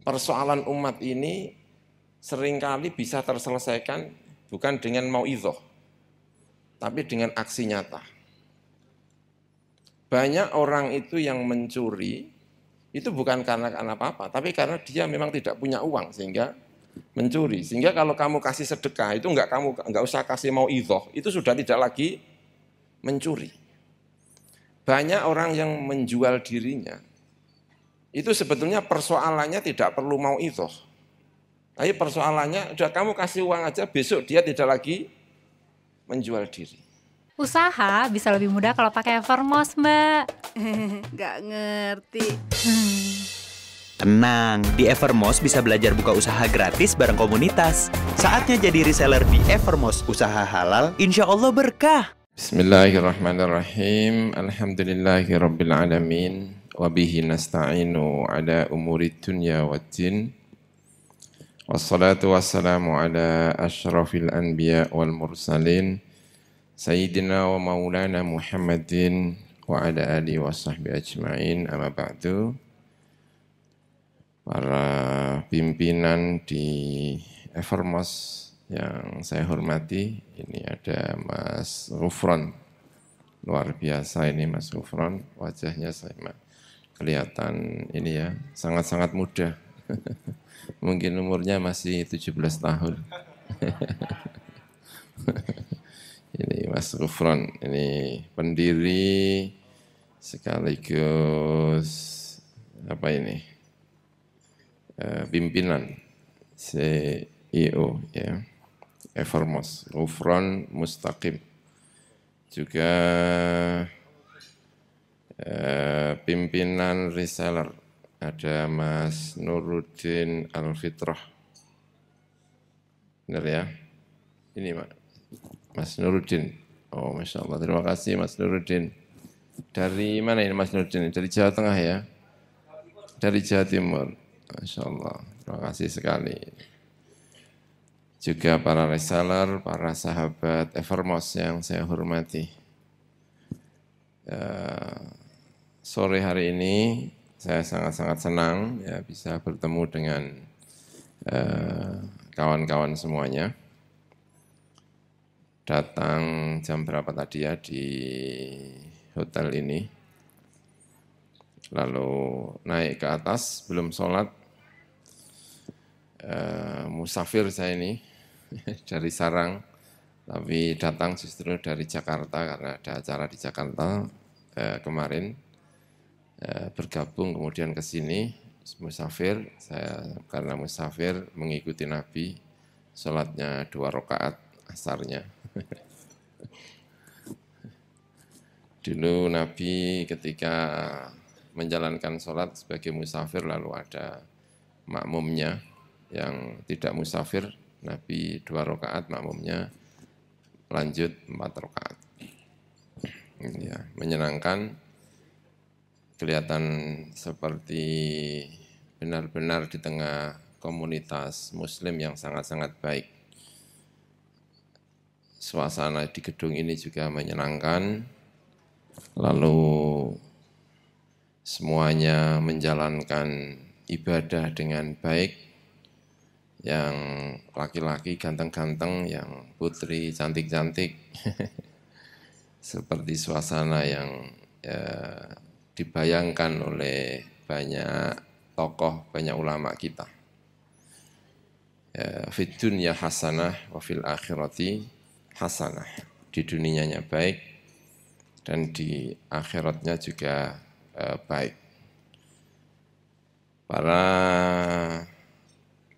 persoalan umat ini seringkali bisa terselesaikan bukan dengan mauidhah, tapi dengan aksi nyata. Banyak orang itu yang mencuri, itu bukan karena apa-apa, tapi karena dia memang tidak punya uang sehingga mencuri. Sehingga kalau kamu kasih sedekah itu enggak usah kasih mauidhah, itu sudah tidak lagi mencuri. Banyak orang yang menjual dirinya, itu sebetulnya persoalannya tidak perlu mauidhah. Tapi persoalannya, udah kamu kasih uang aja, besok dia tidak lagi menjual diri. Usaha bisa lebih mudah kalau pakai Evermost, Mbak. Gak ngerti. Tenang, di Evermost bisa belajar buka usaha gratis bareng komunitas. Saatnya jadi reseller di Evermost, usaha halal, insya Allah berkah. Bismillahirrahmanirrahim. Alhamdulillahirrabbilalamin. Wabihi nasta'inu ala umuri dunya waddin. Wassalatu wassalamu ala ashrafil anbiya wal mursalin. Sayyidina wa maulana Muhammadin wa ala alihi wa sahbihi ajma'in, amma ba'du. Para pimpinan di Evermost yang saya hormati, ini ada Mas Ghufron, luar biasa ini Mas Ghufron, wajahnya saya kelihatan ini ya, sangat-sangat muda, mungkin umurnya masih 17 tahun. Ini Mas Ghufron, ini pendiri sekaligus apa ini, pimpinan CEO ya, Evermost, Ghufron Mustaqim. Juga pimpinan reseller, ada Mas Nuruddin Al-Fitrah. Benar ya? Ini Mas Nuruddin. Oh, Masya Allah. Terima kasih Mas Nuruddin. Dari mana ini Mas Nuruddin? Dari Jawa Tengah ya? Dari Jawa Timur. Masya Allah. Terima kasih sekali. Juga para reseller, para sahabat Evermost yang saya hormati. Sore hari ini saya sangat-sangat senang ya bisa bertemu dengan kawan-kawan semuanya. Datang jam berapa tadi ya di hotel ini, lalu naik ke atas, belum sholat, musafir saya ini dari Sarang, tapi datang justru dari Jakarta karena ada acara di Jakarta kemarin, bergabung kemudian ke sini, musafir, saya karena musafir mengikuti Nabi, sholatnya 2 rakaat asarnya. Dulu Nabi ketika menjalankan sholat sebagai musafir lalu ada makmumnya yang tidak musafir, Nabi 2 rakaat, makmumnya lanjut 4 rakaat. Ya, menyenangkan, kelihatan seperti benar-benar di tengah komunitas muslim yang sangat-sangat baik. Suasana di gedung ini juga menyenangkan, lalu semuanya menjalankan ibadah dengan baik, yang laki-laki ganteng-ganteng, yang putri cantik-cantik, seperti suasana yang dibayangkan oleh banyak tokoh, banyak ulama kita. Fid dunya hasanah wa fil akhirati hasanah, di dunianya baik dan di akhiratnya juga baik. Para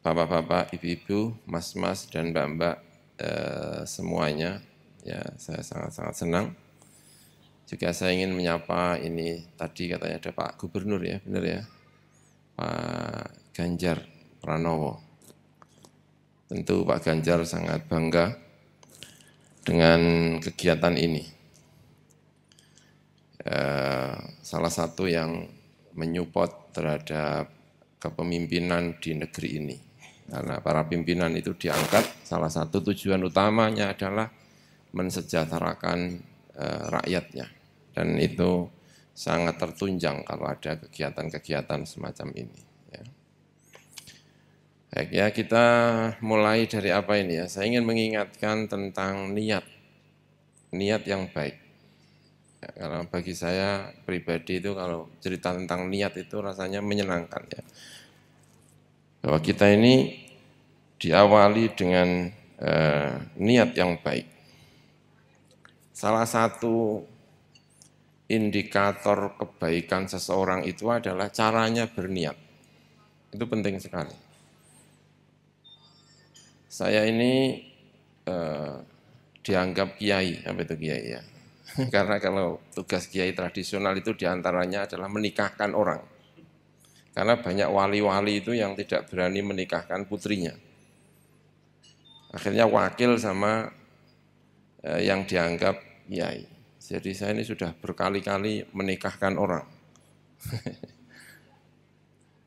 bapak-bapak, ibu-ibu, mas-mas dan mbak-mbak semuanya, ya saya sangat-sangat senang. Juga saya ingin menyapa, ini tadi katanya ada Pak Gubernur ya, benar ya, Pak Ganjar Pranowo. Tentu Pak Ganjar sangat bangga dengan kegiatan ini. Salah satu yang menyupport terhadap kepemimpinan di negeri ini. Karena para pimpinan itu diangkat, salah satu tujuan utamanya adalah mensejahterakan rakyatnya. Dan itu sangat tertunjang kalau ada kegiatan-kegiatan semacam ini. Ya. Baik ya, kita mulai dari apa ini ya? Saya ingin mengingatkan tentang niat yang baik. Ya, karena bagi saya pribadi itu kalau cerita tentang niat itu rasanya menyenangkan ya. Bahwa kita ini diawali dengan niat yang baik. Salah satu indikator kebaikan seseorang itu adalah caranya berniat. Itu penting sekali. Saya ini dianggap kiai, apa itu kiai ya? Karena kalau tugas kiai tradisional itu diantaranya adalah menikahkan orang. Karena banyak wali-wali itu yang tidak berani menikahkan putrinya. Akhirnya wakil sama yang dianggap kiai. Jadi saya ini sudah berkali-kali menikahkan orang.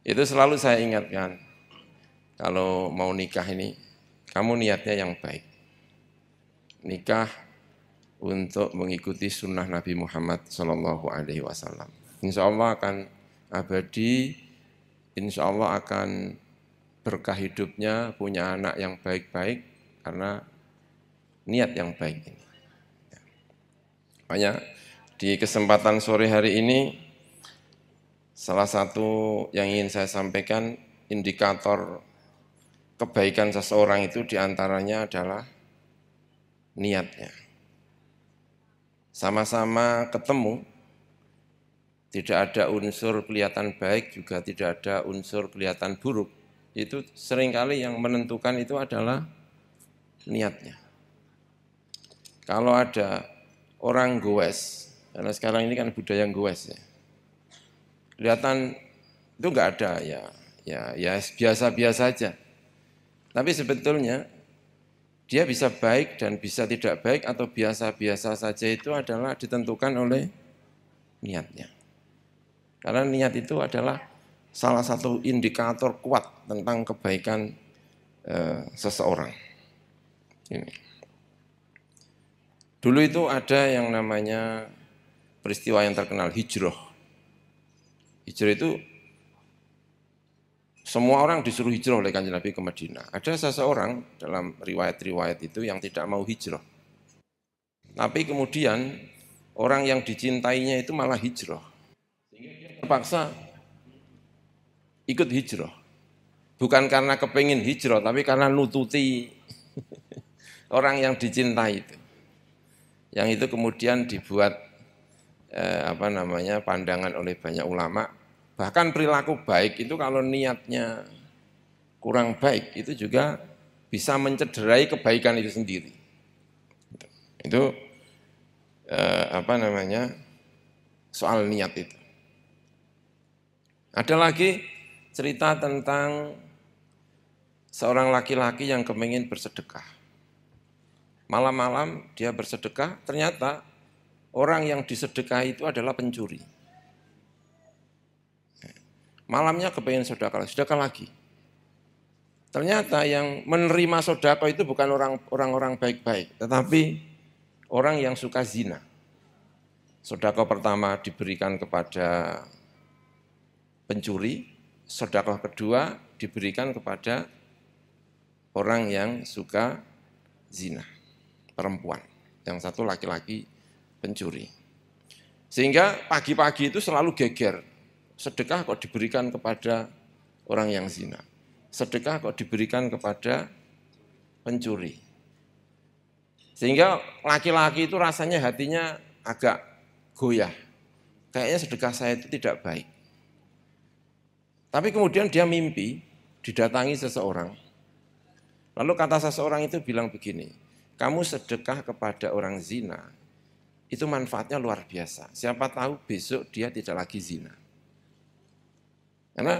Itu selalu saya ingatkan, kalau mau nikah ini, kamu niatnya yang baik. Nikah untuk mengikuti sunnah Nabi Muhammad SAW. Insya Allah akan abadi, insya Allah akan berkah hidupnya, punya anak yang baik-baik, karena niat yang baik ini. Makanya di kesempatan sore hari ini, salah satu yang ingin saya sampaikan, indikator kebaikan seseorang itu diantaranya adalah niatnya. Sama-sama ketemu, tidak ada unsur kelihatan baik, juga tidak ada unsur kelihatan buruk. Itu seringkali yang menentukan itu adalah niatnya. Kalau ada orang goes, karena sekarang ini kan budaya goes ya, kelihatan itu enggak ada ya biasa-biasa aja. Tapi sebetulnya dia bisa baik dan bisa tidak baik atau biasa-biasa saja itu adalah ditentukan oleh niatnya. Karena niat itu adalah salah satu indikator kuat tentang kebaikan seseorang. Ini. Dulu itu ada yang namanya peristiwa yang terkenal hijrah. Hijrah itu semua orang disuruh hijrah oleh Kanjeng Nabi ke Madinah. Ada seseorang dalam riwayat-riwayat itu yang tidak mau hijrah. Tapi kemudian orang yang dicintainya itu malah hijrah. Sehingga dia terpaksa ikut hijrah. Bukan karena kepingin hijrah, tapi karena nututi orang yang dicintai itu. Yang itu kemudian dibuat pandangan oleh banyak ulama. Bahkan perilaku baik itu kalau niatnya kurang baik itu juga bisa mencederai kebaikan itu sendiri. Itu soal niat itu. Ada lagi cerita tentang seorang laki-laki yang kepingin bersedekah. Malam-malam dia bersedekah, ternyata orang yang disedekahi itu adalah pencuri. Malamnya kepingin sedekah lagi. Ternyata yang menerima sedekah itu bukan orang-orang baik-baik, tetapi orang yang suka zina. Sedekah pertama diberikan kepada pencuri, sedekah kedua diberikan kepada orang yang suka zina, perempuan. Yang satu laki-laki pencuri. Sehingga pagi-pagi itu selalu geger. Sedekah kok diberikan kepada orang yang zina. Sedekah kok diberikan kepada pencuri. Sehingga laki-laki itu rasanya hatinya agak goyah. Kayaknya sedekah saya itu tidak baik. Tapi kemudian dia mimpi, didatangi seseorang. Lalu kata seseorang itu bilang begini, kamu sedekah kepada orang zina, itu manfaatnya luar biasa. Siapa tahu besok dia tidak lagi zina. Karena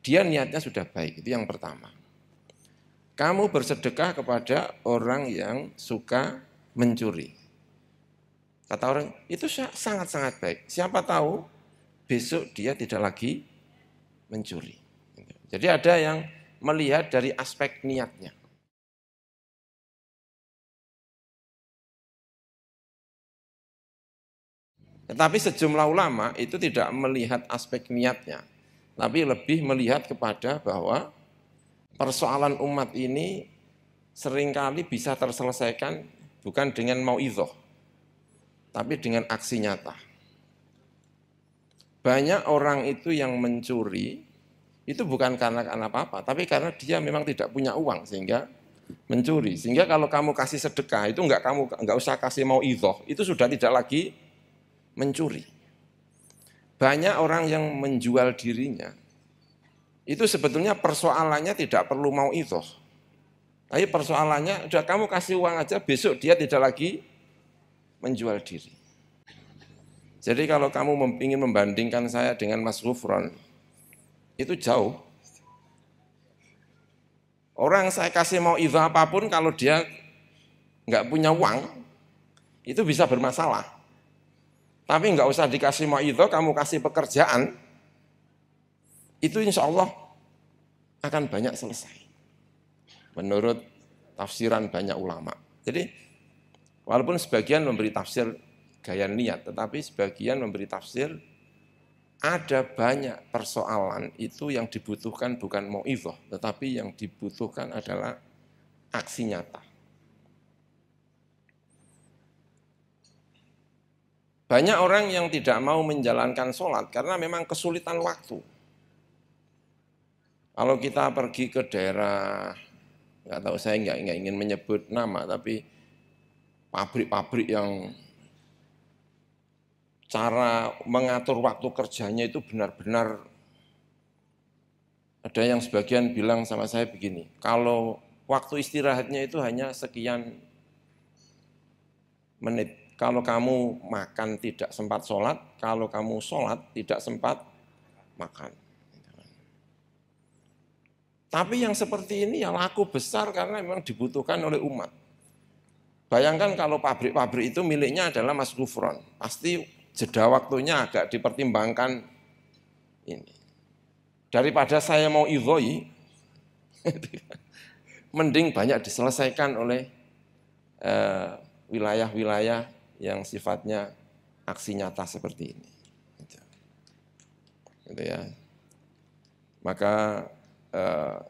dia niatnya sudah baik, itu yang pertama. Kamu bersedekah kepada orang yang suka mencuri. Kata orang, itu sangat-sangat baik. Siapa tahu besok dia tidak lagi mencuri. Jadi ada yang melihat dari aspek niatnya. Tetapi sejumlah ulama itu tidak melihat aspek niatnya, tapi lebih melihat kepada bahwa persoalan umat ini seringkali bisa terselesaikan bukan dengan mauidhah, tapi dengan aksi nyata. Banyak orang itu yang mencuri, itu bukan karena apa-apa, tapi karena dia memang tidak punya uang sehingga mencuri. Sehingga kalau kamu kasih sedekah itu nggak usah kasih mauidhah, itu sudah tidak lagi mencuri. Banyak orang yang menjual dirinya, itu sebetulnya persoalannya tidak perlu mauidhah. Tapi persoalannya, udah kamu kasih uang aja, besok dia tidak lagi menjual diri. Jadi kalau kamu ingin membandingkan saya dengan Mas Ghufron, itu jauh. Orang saya kasih mauidhah apapun, kalau dia nggak punya uang, itu bisa bermasalah. Tapi nggak usah dikasih mauidhah, kamu kasih pekerjaan, itu insya Allah akan banyak selesai. Menurut tafsiran banyak ulama. Jadi walaupun sebagian memberi tafsir gaya niat, tetapi sebagian memberi tafsir ada banyak persoalan itu yang dibutuhkan bukan mauidhah, tetapi yang dibutuhkan adalah aksi nyata. Banyak orang yang tidak mau menjalankan sholat karena memang kesulitan waktu. Kalau kita pergi ke daerah, nggak tahu, saya nggak ingin menyebut nama, tapi pabrik-pabrik yang cara mengatur waktu kerjanya itu benar-benar, ada yang sebagian bilang sama saya begini, kalau waktu istirahatnya itu hanya sekian menit, kalau kamu makan tidak sempat sholat, kalau kamu sholat tidak sempat makan. Tapi yang seperti ini ya laku besar karena memang dibutuhkan oleh umat. Bayangkan kalau pabrik-pabrik itu miliknya adalah Mas Ghufron, pasti jeda waktunya agak dipertimbangkan ini. Daripada saya mau idhoi, mending banyak diselesaikan oleh wilayah-wilayah yang sifatnya aksi nyata seperti ini. Gitu ya. Maka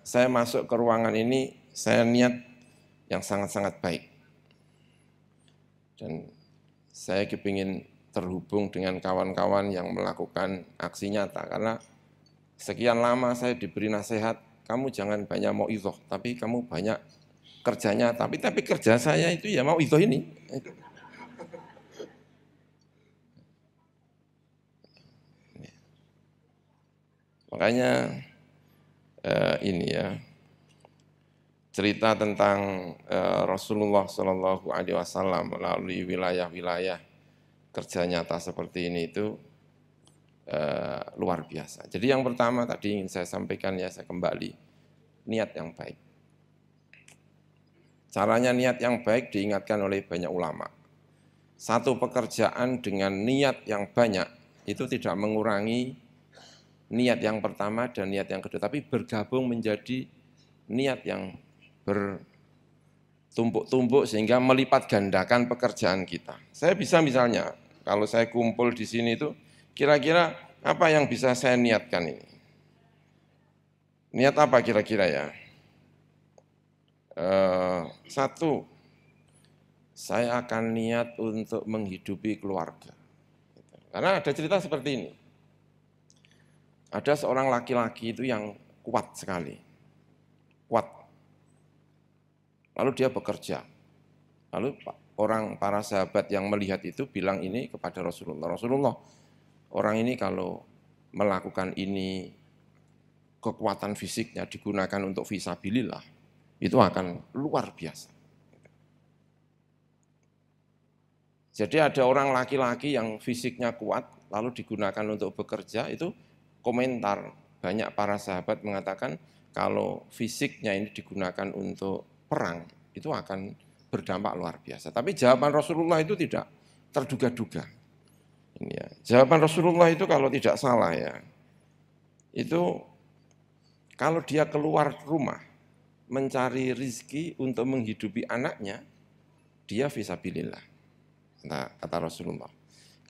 saya masuk ke ruangan ini, saya niat yang sangat-sangat baik. Dan saya kepingin terhubung dengan kawan-kawan yang melakukan aksi nyata. Karena sekian lama saya diberi nasihat, kamu jangan banyak mauidhah, tapi kamu banyak kerjanya. Tapi kerja saya itu ya mauidhah ini. Makanya ini ya, cerita tentang Rasulullah Shallallahu Alaihi Wasallam melalui wilayah-wilayah kerja nyata seperti ini itu luar biasa. Jadi yang pertama tadi ingin saya sampaikan ya, saya kembali, niat yang baik. Caranya niat yang baik diingatkan oleh banyak ulama. Satu pekerjaan dengan niat yang banyak itu tidak mengurangi niat yang pertama dan niat yang kedua, tapi bergabung menjadi niat yang bertumpuk-tumpuk sehingga melipat gandakan pekerjaan kita. Saya bisa misalnya, kalau saya kumpul di sini itu, kira-kira apa yang bisa saya niatkan ini? Niat apa kira-kira ya? Satu, saya akan niat untuk menghidupi keluarga. Karena ada cerita seperti ini. Ada seorang laki-laki itu yang kuat sekali, kuat. Lalu dia bekerja. Lalu para sahabat yang melihat itu bilang ini kepada Rasulullah. Rasulullah, orang ini kalau melakukan ini, kekuatan fisiknya digunakan untuk fisabilillah, itu akan luar biasa. Jadi ada orang laki-laki yang fisiknya kuat, lalu digunakan untuk bekerja, itu komentar banyak para sahabat mengatakan kalau fisiknya ini digunakan untuk perang itu akan berdampak luar biasa. Tapi jawaban Rasulullah itu tidak terduga-duga. Ini ya. Jawaban Rasulullah itu kalau tidak salah ya, itu kalau dia keluar rumah mencari rizki untuk menghidupi anaknya, dia fisabilillah. Nah, kata Rasulullah.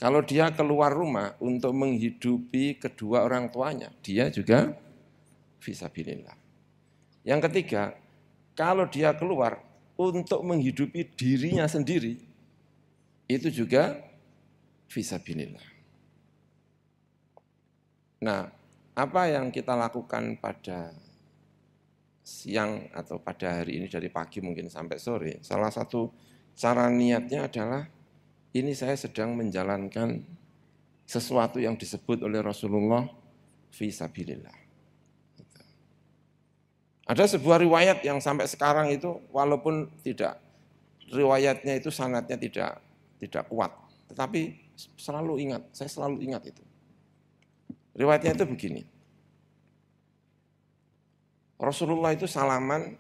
Kalau dia keluar rumah untuk menghidupi kedua orang tuanya, dia juga fisabilillah. Yang ketiga, kalau dia keluar untuk menghidupi dirinya sendiri, itu juga fisabilillah. Nah, apa yang kita lakukan pada siang atau pada hari ini dari pagi mungkin sampai sore, salah satu cara niatnya adalah ini saya sedang menjalankan sesuatu yang disebut oleh Rasulullah fisabilillah. Ada sebuah riwayat yang sampai sekarang itu walaupun tidak riwayatnya itu sanadnya tidak kuat, tetapi saya selalu ingat itu. Riwayatnya itu begini. Rasulullah itu salaman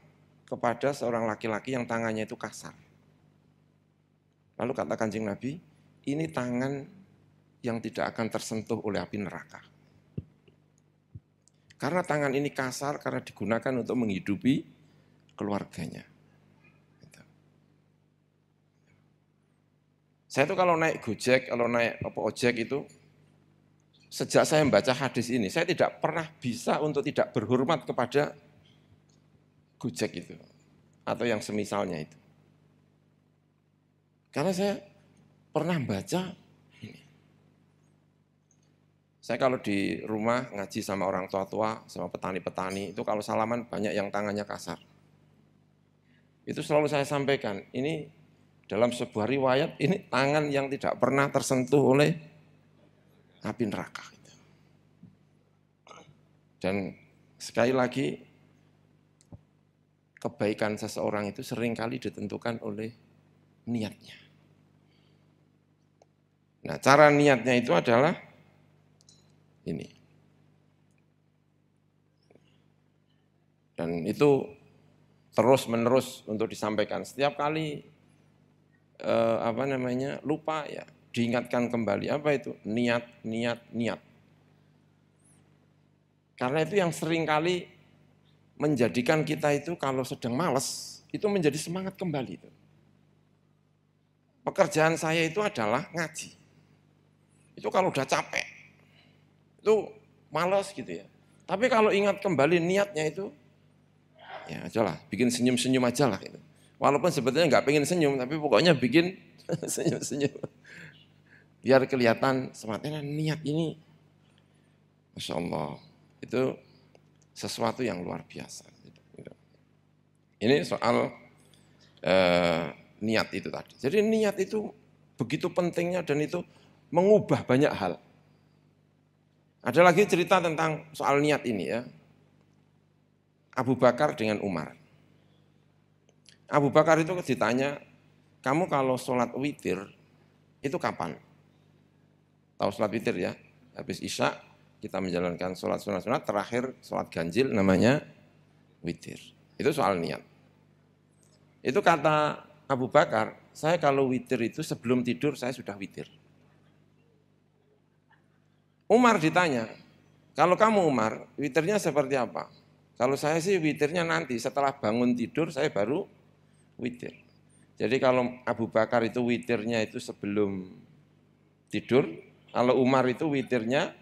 kepada seorang laki-laki yang tangannya itu kasar. Lalu kata Kanjeng Nabi, ini tangan yang tidak akan tersentuh oleh api neraka. Karena tangan ini kasar karena digunakan untuk menghidupi keluarganya. Saya itu kalau naik Gojek, kalau naik ojek itu, sejak saya membaca hadis ini, saya tidak pernah bisa untuk tidak berhormat kepada Gojek itu, atau yang semisalnya itu. Karena saya pernah baca ini. Saya kalau di rumah ngaji sama orang tua-tua, sama petani-petani, itu kalau salaman banyak yang tangannya kasar. Itu selalu saya sampaikan, ini dalam sebuah riwayat, ini tangan yang tidak pernah tersentuh oleh api neraka. Dan sekali lagi, kebaikan seseorang itu seringkali ditentukan oleh niatnya. Nah, cara niatnya itu adalah ini. Dan itu terus-menerus untuk disampaikan. Setiap kali lupa ya, diingatkan kembali. Apa itu? Niat. Karena itu yang seringkali menjadikan kita itu kalau sedang malas, itu menjadi semangat kembali itu. Pekerjaan saya itu adalah ngaji. Itu kalau udah capek, itu malas gitu ya. Tapi kalau ingat kembali niatnya itu, ya ajalah, bikin senyum-senyum aja lah gitu. Walaupun sebetulnya nggak pengen senyum, tapi pokoknya bikin senyum-senyum. Biar kelihatan semangatnya niat ini, Masya Allah, itu sesuatu yang luar biasa. Ini soal niat itu tadi. Jadi niat itu begitu pentingnya dan itu mengubah banyak hal. Ada lagi cerita tentang soal niat ini ya. Abu Bakar dengan Umar. Abu Bakar itu ditanya, kamu kalau sholat witir itu kapan? Tahu sholat witir ya? Habis Isya kita menjalankan sholat sunat-sunat, terakhir sholat ganjil namanya witir. Itu soal niat. Itu kata Abu Bakar, saya kalau witir itu sebelum tidur saya sudah witir. Umar ditanya, kalau kamu Umar, witirnya seperti apa? Kalau saya sih witirnya nanti, setelah bangun tidur saya baru witir. Jadi kalau Abu Bakar itu witirnya itu sebelum tidur, kalau Umar itu witirnya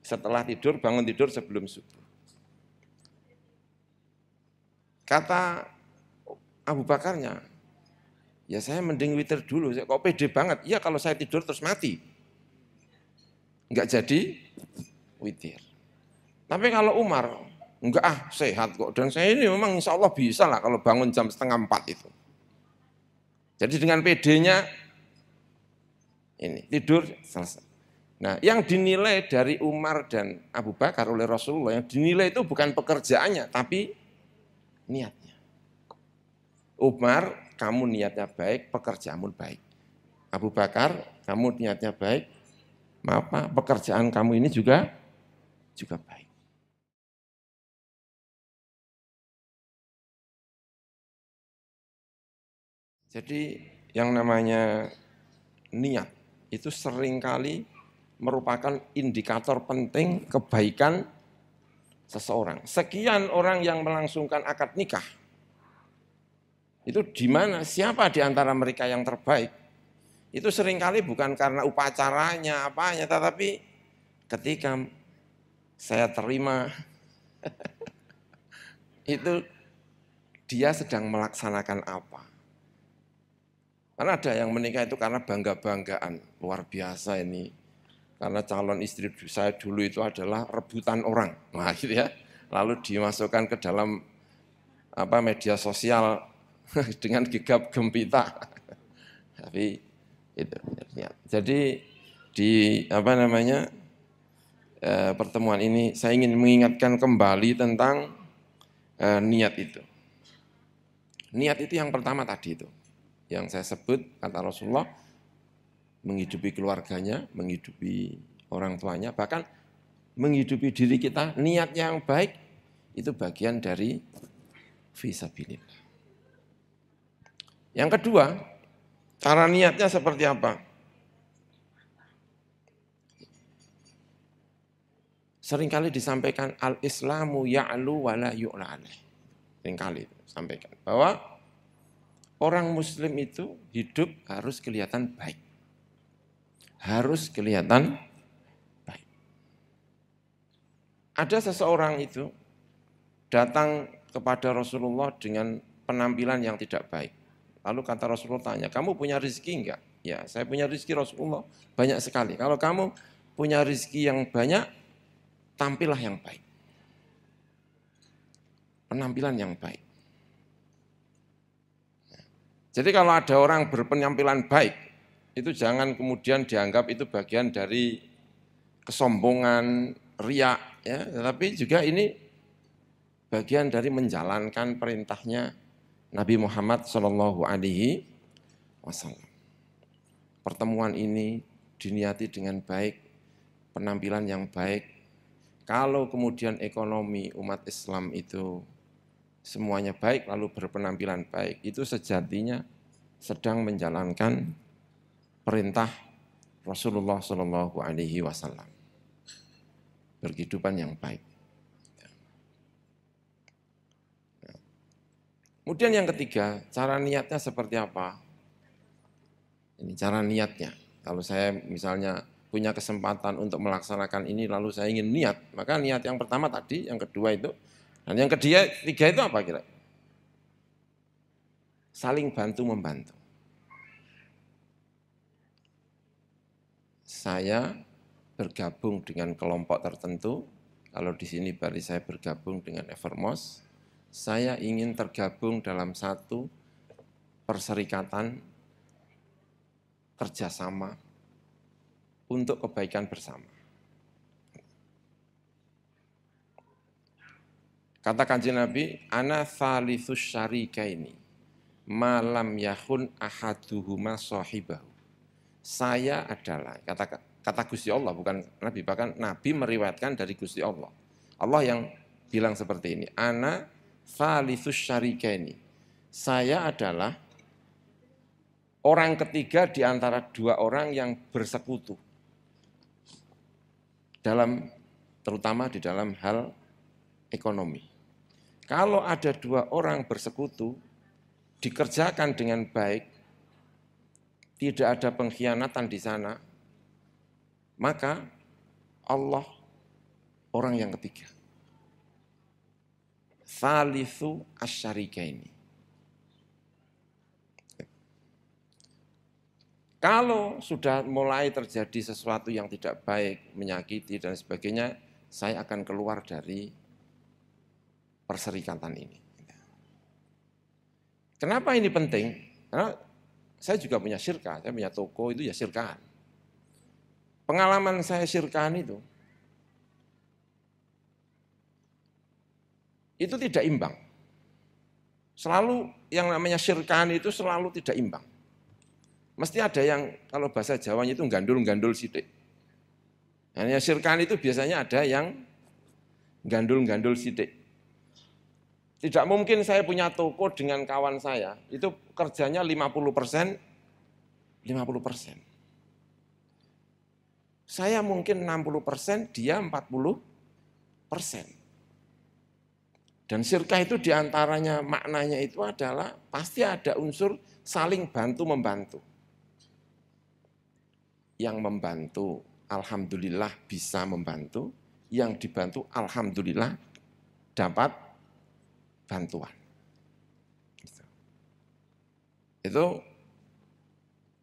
setelah tidur, bangun tidur sebelum subuh. Kata Abu Bakarnya, ya saya mending witir dulu, kok pede banget. Iya kalau saya tidur terus mati. Enggak jadi witir. Tapi kalau Umar, enggak sehat kok. Dan saya ini memang insya Allah bisa lah kalau bangun jam 3:30 itu. Jadi dengan pedenya, ini tidur selesai. Nah yang dinilai dari Umar dan Abu Bakar oleh Rasulullah, yang dinilai itu bukan pekerjaannya, tapi niatnya. Umar, kamu niatnya baik, pekerjaanmu baik. Abu Bakar, kamu niatnya baik, maka pekerjaan kamu ini juga baik. Jadi yang namanya niat itu seringkali merupakan indikator penting kebaikan seseorang. Sekian orang yang melangsungkan akad nikah, itu di mana, siapa di antara mereka yang terbaik? Itu seringkali bukan karena upacaranya, apanya, tetapi ketika saya terima itu dia sedang melaksanakan apa. Karena ada yang menikah itu karena bangga-banggaan, luar biasa ini. Karena calon istri saya dulu itu adalah rebutan orang. Nah, gitu ya. Lalu dimasukkan ke dalam media sosial dengan gegap gempita. Tapi itu. Jadi di pertemuan ini saya ingin mengingatkan kembali tentang niat itu. Niat itu yang pertama tadi itu. Yang saya sebut kata Rasulullah, menghidupi keluarganya, menghidupi orang tuanya, bahkan menghidupi diri kita, niat yang baik itu bagian dari fisabilillah. Yang kedua, cara niatnya seperti apa? Seringkali disampaikan al-islamu ya'lu wa la yu'la alaih. Seringkali disampaikan bahwa orang muslim itu hidup harus kelihatan baik. Harus kelihatan baik. Ada seseorang itu datang kepada Rasulullah dengan penampilan yang tidak baik. Lalu kata Rasulullah tanya, kamu punya rezeki enggak? Ya, saya punya rezeki Rasulullah, banyak sekali. Kalau kamu punya rezeki yang banyak, tampillah yang baik. Penampilan yang baik. Jadi kalau ada orang berpenampilan baik, itu jangan kemudian dianggap itu bagian dari kesombongan, riak, ya. Tetapi juga ini bagian dari menjalankan perintahnya Nabi Muhammad SAW. Pertemuan ini diniati dengan baik, penampilan yang baik. Kalau kemudian ekonomi umat Islam itu semuanya baik, lalu berpenampilan baik, itu sejatinya sedang menjalankan perintah Rasulullah SAW. Berkehidupan yang baik. Kemudian yang ketiga, cara niatnya seperti apa? Ini cara niatnya. Kalau saya misalnya punya kesempatan untuk melaksanakan ini, lalu saya ingin niat, maka niat yang pertama tadi, yang kedua itu, dan yang ketiga itu apa kira? Saling bantu-membantu. Saya bergabung dengan kelompok tertentu, kalau di sini berarti saya bergabung dengan Evermos, saya ingin tergabung dalam satu perserikatan kerjasama untuk kebaikan bersama. Kata Kanjeng Nabi, ana tsalithus syarikaini malam yahun ahaduhuma sahibahu. Saya adalah, kata Gusti Allah, bukan Nabi, bahkan Nabi meriwayatkan dari Gusti Allah. Allah yang bilang seperti ini, ana tsalithus syarikaini. Saya adalah orang ketiga di antara dua orang yang bersekutu. Terutama di dalam hal ekonomi. Kalau ada dua orang bersekutu, dikerjakan dengan baik, tidak ada pengkhianatan di sana, maka Allah orang yang ketiga. Tsalitsu asyarikaini. Kalau sudah mulai terjadi sesuatu yang tidak baik, menyakiti dan sebagainya, saya akan keluar dari perserikatan ini. Kenapa ini penting? Karena saya juga punya syirkah, saya punya toko itu ya syirkahan. Pengalaman saya syirkahan itu tidak imbang. Selalu yang namanya syirkahan itu selalu tidak imbang. Mesti ada yang, kalau bahasa Jawanya itu gandul-gandul sidik. Hanya syirkahan itu biasanya ada yang gandul-gandul sidik. Tidak mungkin saya punya toko dengan kawan saya, itu kerjanya 50%, 50%. Saya mungkin 60%, dia 40%. Dan syirkah itu diantaranya maknanya itu adalah pasti ada unsur saling bantu-membantu. Yang membantu, alhamdulillah bisa membantu, yang dibantu, alhamdulillah dapat bantuan. Itu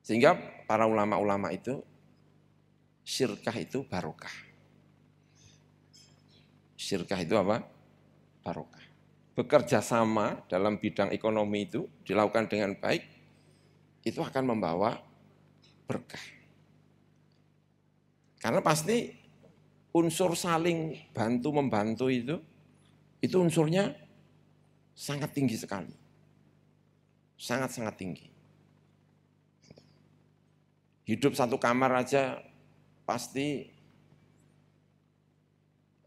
sehingga para ulama-ulama itu syirkah itu barokah. Syirkah itu apa? Barokah. Bekerja sama dalam bidang ekonomi itu dilakukan dengan baik, itu akan membawa berkah. Karena pasti unsur saling bantu-membantu itu unsurnya sangat tinggi sekali. Sangat-sangat tinggi. Hidup satu kamar aja pasti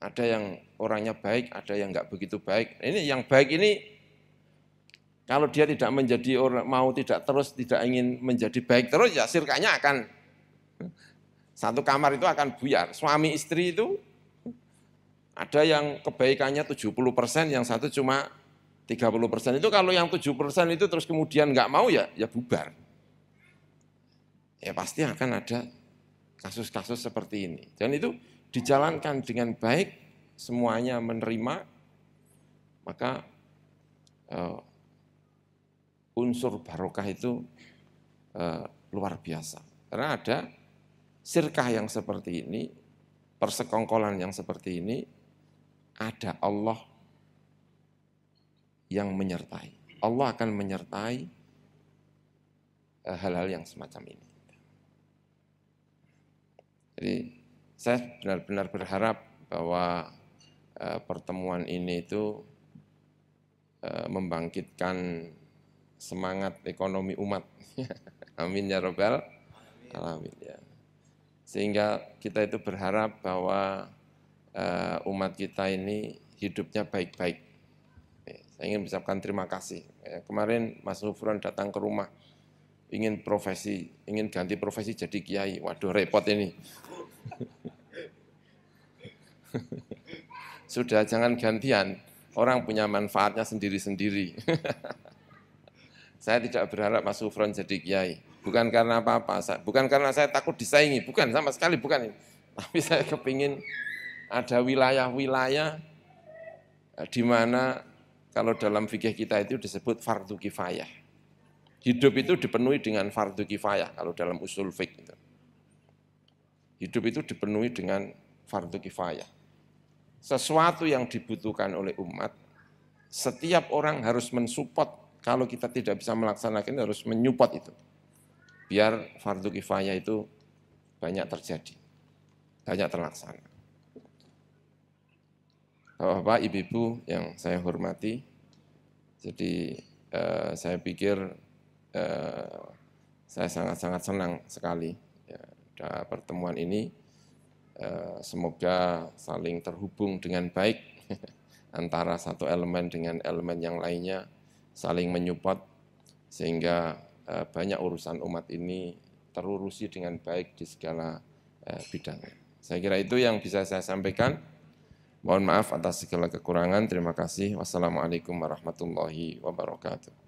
ada yang orangnya baik, ada yang enggak begitu baik. Ini yang baik ini kalau dia tidak menjadi orang, mau tidak terus, tidak ingin menjadi baik terus, ya sirkahnya akan, satu kamar itu akan buyar. Suami istri itu ada yang kebaikannya 70%, yang satu cuma 30%. Itu kalau yang 7% itu terus kemudian enggak mau ya bubar. Ya pasti akan ada kasus-kasus seperti ini. Dan itu dijalankan dengan baik, semuanya menerima, maka unsur barokah itu luar biasa. Karena ada sirkah yang seperti ini, persekongkolan yang seperti ini, ada Allah yang menyertai. Allah akan menyertai hal-hal yang semacam ini. Jadi saya benar-benar berharap bahwa pertemuan ini itu membangkitkan semangat ekonomi umat. Amin ya rabbal alamin ya. Sehingga kita itu berharap bahwa umat kita ini hidupnya baik-baik. Saya ingin mengucapkan terima kasih. Kemarin Mas Nufron datang ke rumah, ingin ganti profesi jadi kiai. Waduh repot ini. Sudah jangan gantian, orang punya manfaatnya sendiri-sendiri. Saya tidak berharap Mas Nufron jadi kiai. Bukan karena apa-apa, bukan karena saya takut disaingi, bukan, sama sekali bukan. Tapi saya kepingin ada wilayah-wilayah di mana kalau dalam fikih kita itu disebut fardu kifayah. Hidup itu dipenuhi dengan fardu kifayah kalau dalam usul fikih itu. Hidup itu dipenuhi dengan fardu kifayah. Sesuatu yang dibutuhkan oleh umat, setiap orang harus mensupport. Kalau kita tidak bisa melaksanakan, harus menyupport itu. Biar fardu kifayah itu banyak terjadi, banyak terlaksana. Bapak-bapak, ibu-ibu yang saya hormati, jadi saya pikir saya sangat-sangat senang sekali ya, pertemuan ini. Semoga saling terhubung dengan baik antara satu elemen dengan elemen yang lainnya, saling menyupport sehingga banyak urusan umat ini terurusi dengan baik di segala bidang. Saya kira itu yang bisa saya sampaikan. Mohon maaf atas segala kekurangan. Terima kasih. Wassalamualaikum warahmatullahi wabarakatuh.